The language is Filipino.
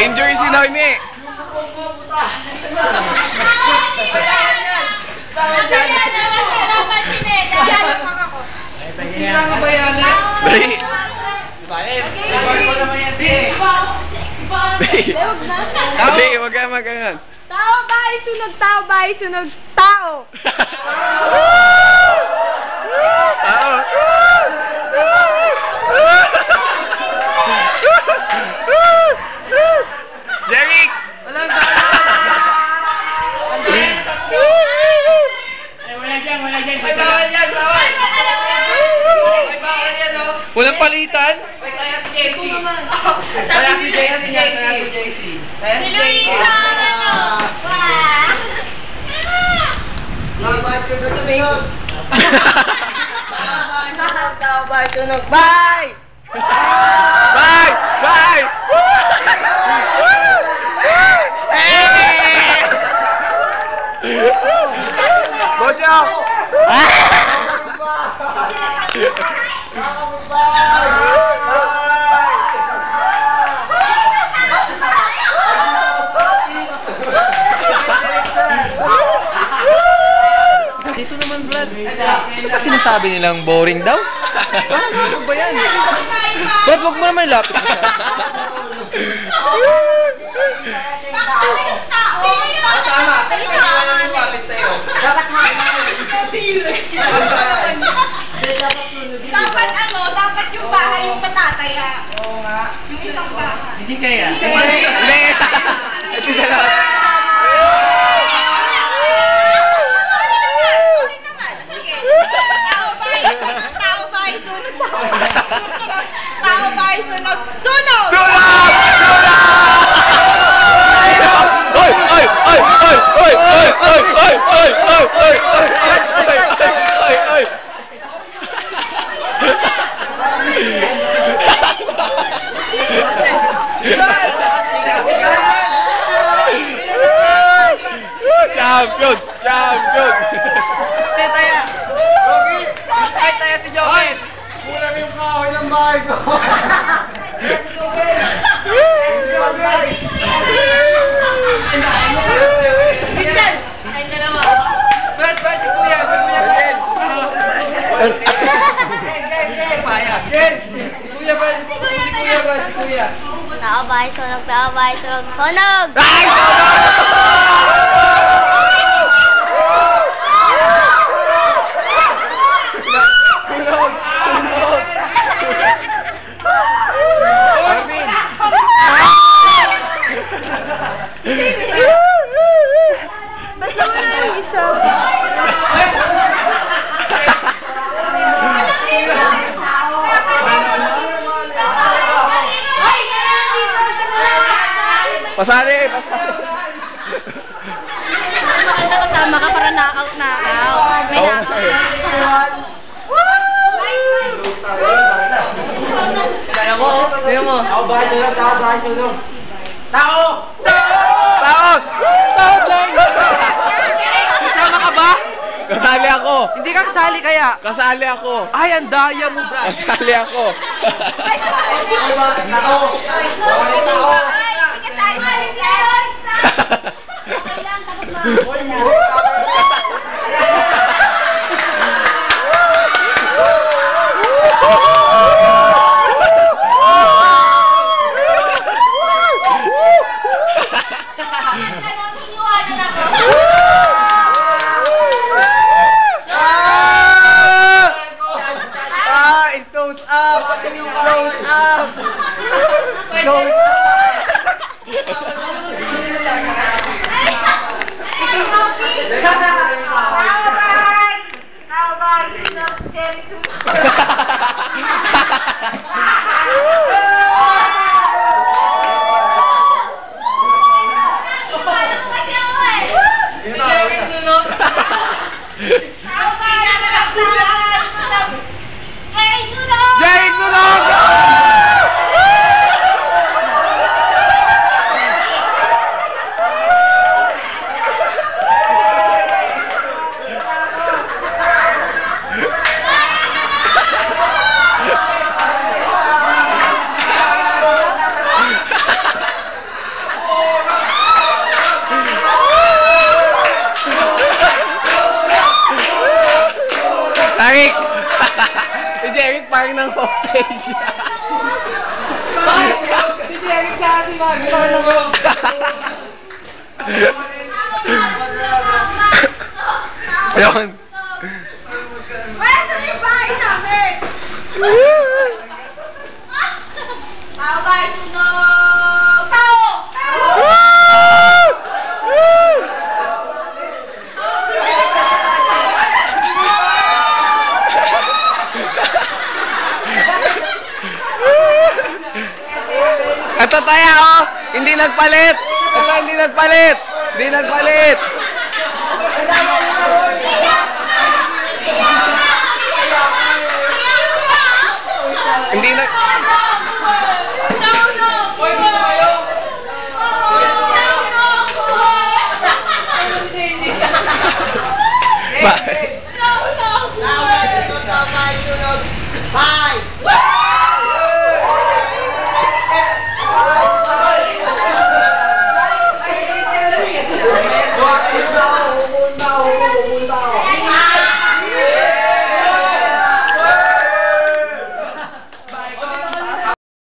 Injury si Noemi. Hindi, wag ka maganon. Tao bahay sunog, tao bahay sunog, tao. Tao. Jeric! Walang daan! Wala dyan! Ay, bawal yan! Bawal! Ay, bawal yan, oh! Walang palitan? Ay, kaya si JC! Kaya si JC! Kaya si JC! Kaya si JC! Bye! Sunog! Bye! Bye! Bye! Bojo! Dito naman, Brad. Ano sinasabi nilang boring daw? Ano ba yan? Brad, wag mo naman lapit mo siya. Tama! Kailangan mo lumapit sa'yo. Dapat dapat yung bahay yung patataya. Oo nga. Yung isang bahay. Hindi kaya. Hindi! Ito na lang. Tao bahay sunog. Sunog! Sunog! Sunog! Oy! Oy! Oy! Oy! Oy! Oy! Oy! Oy! Oy! Oy! Oy! Oy! Oy! Champion! Champion! Taya! Ay, taya si Joken! Kulang yung kahoy ng bahay ko. Minsan! Ay, dalawa. Brad, si Kuya! Si Kuya, Brad! Paya! Si Kuya, Brad! Si Kuya, Brad! Si Kuya! Tao bahay sunog, tao bahay sunog, sunog! Ay! Sunog! Sunog! Arvin! Basta mo na yung isa. Pasali! Pasali! Maganda kasama ka para knockout. May Oo, knockout. Kaya mo, tingnan mo. Tao bahay sunog, tao bahay sunog. Tao! Tao! Tao, Cheng! Kasama ka ba? Kasali ako! Hindi ka kasali kaya? Kasali ako! Ay, ang daya mo, Brad. Kasali ako! It goes up! It goes up! pag-aari ng hostage. Si Jerry siya, si Mami. Ayun. Wala sa yung bahay namin! Tao bahay sunog! Tao! Ito tayo, oh. Hindi nagpalit. Ito hindi nagpalit. Hindi nagpalit.